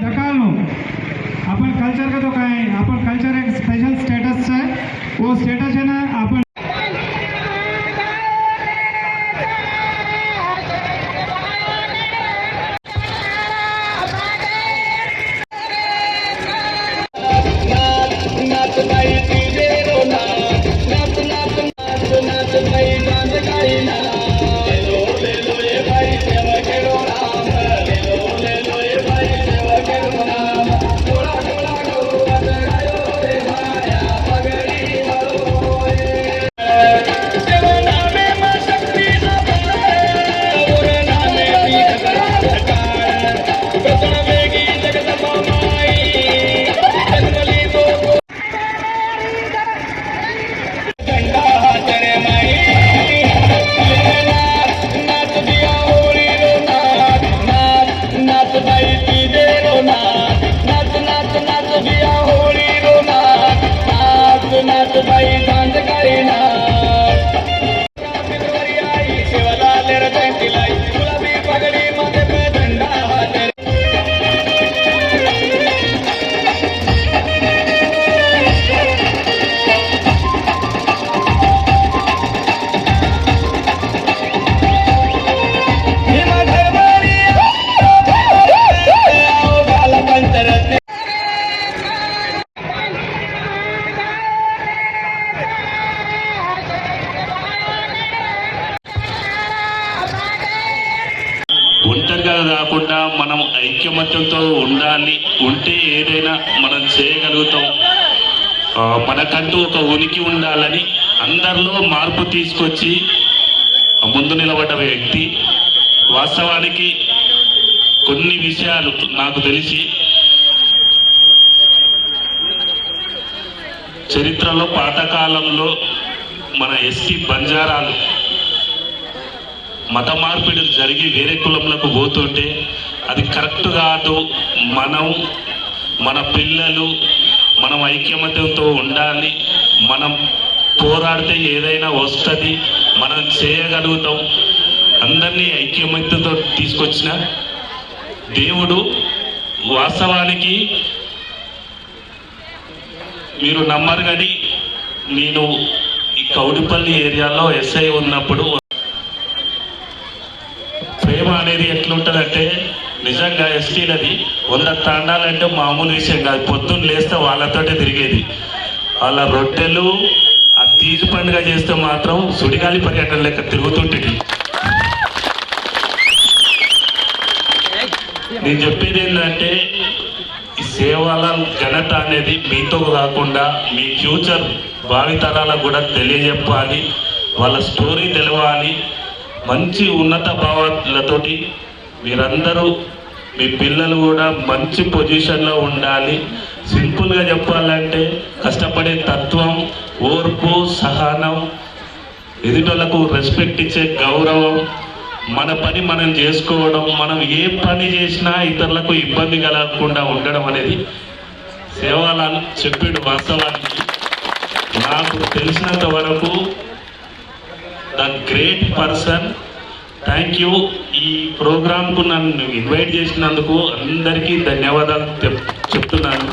सकाल अपन कल्चर का तो क्या है, अपन कल्चर एक स्पेशल स्टेटस है, वो स्टेटस है ना अपन ఒంటరిగా కాకుండా మనం ఐక్యమత్యంతో ఉండాలి. ఉంటే ఏదైనా మనం చేయగలుగుతాం. మనకంటూ ఒక ఉనికి ఉండాలని అందరిలో మార్పు తీసుకొచ్చి ముందు నిలబడ్డ వ్యక్తి. వాస్తవానికి కొన్ని విషయాలు నాకు తెలిసి చరిత్రలో పాతకాలంలో మన ఎస్టీ బంజారాలు మత మార్పిడులు జరిగి వేరే కులంలోకి పోతుంటే అది కరెక్ట్ కాదు. మన పిల్లలు మనం ఐక్యమత్యంతో ఉండాలి. మనం పోరాడితే ఏదైనా వస్తుంది, మనం చేయగలుగుతాం. అందరినీ ఐక్యమత్యంతో తీసుకొచ్చిన దేవుడు. వాస్తవానికి మీరు నమ్మరు కానీ నేను ఈ కౌడిపల్లి ఏరియాలో ఎస్ఐ ఉన్నప్పుడు ప్రేమ అనేది ఎట్లుంటుందంటే నిజంగా ఎస్టీలది 100 తాండాలంటే మామూలు విషయం కాదు. పొద్దున్న లేస్తే వాళ్ళతోటే తిరిగేది. వాళ్ళ రొట్టెలు ఆ తీజు పండుగ చేస్తే మాత్రం సుడిగాలి పర్యటన లెక్క తిరుగుతుంటుంది. నేను చెప్పేది ఏంటంటే ఈ సేవల ఘనత అనేది మీతో కాకుండా మీ ఫ్యూచర్ భావితరాలకు కూడా తెలియజెప్పాలి. వాళ్ళ స్టోరీ తెలవాలి. మంచి ఉన్నత భావాలతోటి మీరందరూ మీ పిల్లలు కూడా మంచి పొజిషన్లో ఉండాలి. సింపుల్గా చెప్పాలంటే కష్టపడే తత్వం, ఓర్పు, సహనం, ఎదుటలకు రెస్పెక్ట్ ఇచ్చే గౌరవం, మన పని మనం చేసుకోవడం, మనం ఏ పని చేసినా ఇతరులకు ఇబ్బంది కలగకుండా ఉండడం అనేది సేవలను చెప్పాడు. వాస్తవానికి నాకు తెలిసినంత వరకు the great person. Thank you. ఈ ప్రోగ్రాంకు నన్ను ఇన్వైట్ చేసినందుకు అందరికీ ధన్యవాదాలు చెప్తున్నాను.